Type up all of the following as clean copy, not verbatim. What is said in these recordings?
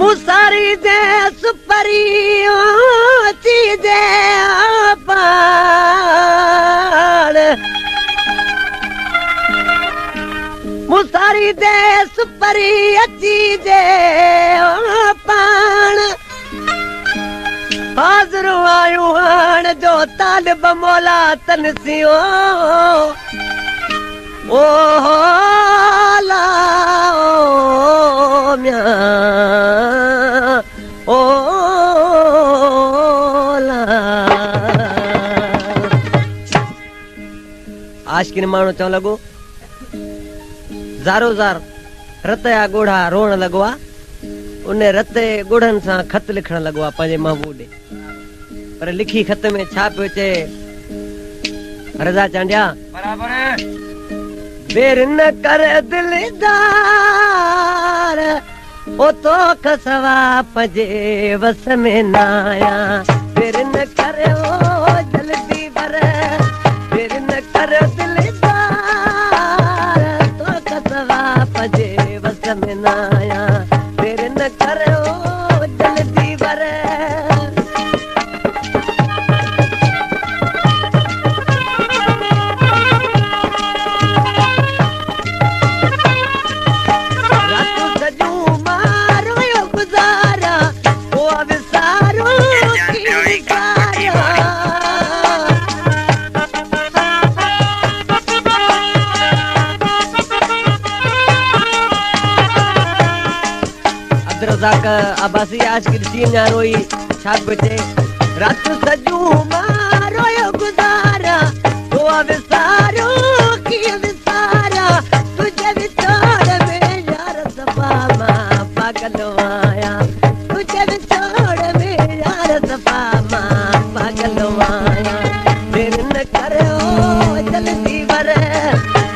मुसारी दे सुपरियो चीजे पाण मुसारी दे सुपरी चीजे पाण हाज़िर आयूं हाण जो तालिब मौला तनसियो ओ ला ओ म्या ओ ला आशिकिन माण्हू चवण लॻो ज़ारो ज़ार रत जा ॻोढ़ा रोअण लॻो आहे उन रत ॻोढ़नि सां ख़त लिखण लॻो आहे पंहिंजे महबूब ॾे पर लिखी ख़त में छा पियो चए रज़ा चांडिया बराबर बेर न कर दिलदार ओ तो खसवा पजे वस में न आया बेर न कर ओ जल्दी बर बेर न कर दिलदार तो खसवा पजे वस में न आया बेर न कर ओ जल्दी बर अब्बासी आज की सीन ना रोई छाप बचे रात सजू मारो गुजारा तो विसारो की विसारा तुझे विचार में यार सफा मां पागल आया तुझे विचार में यार सफा मां पागल आया देर न करो जल्दी वर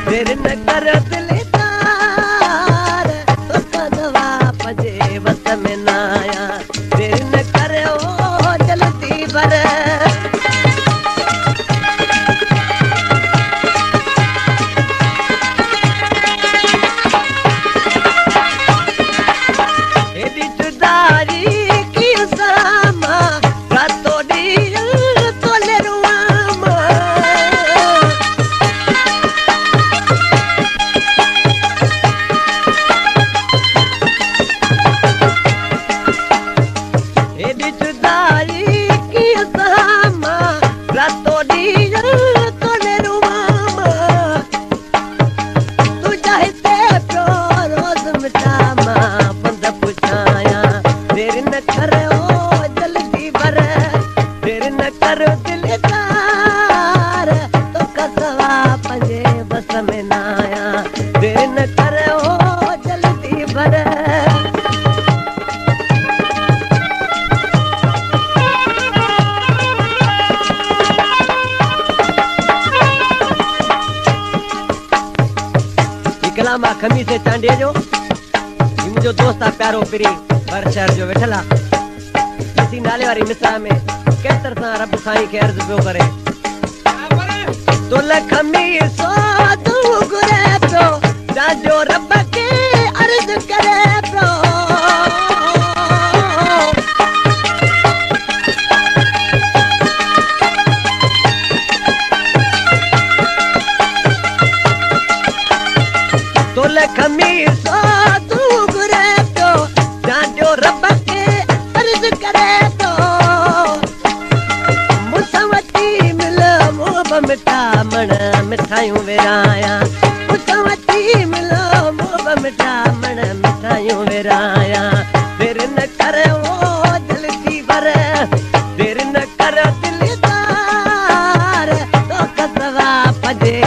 देर न करो दिलदार तो कदवा पजे बस में न आया देर न करो जल्दी वर एडी जुदाई की सामा रातों ॾींहुं तोले रुआमा एडी जुदाई की सामा रातों ॾींहुं तोले रुआमा तू चाहते प्यो रोज़ मिटामा बंद पुछाया देर न करो जल्दी वर देर न करो दिलदार तो कसवा पंजे बस में न आया देर न करो जल्दी वर कलामा खमीस चांडिया जो मुझो दोस्त आ प्यारो पिरी हर शहर जो वेठला इसी नाले वाली मिसरा में केतर सा रब साईं के अर्ज पियो करे तो खमीसो तू गुरे पियो जाजो रब के अर्ज करे पियो खमीसो तू गुरे तो जाजो रब के अर्ज करे तो मुसवती मिल मोब मिठा मण मिठाइयूं विराया मुसवती मिल मोब मिठा मण मिठाइयूं विराया देर न करो जल्दी वर देर न करो दिलदार तो कसवा पजे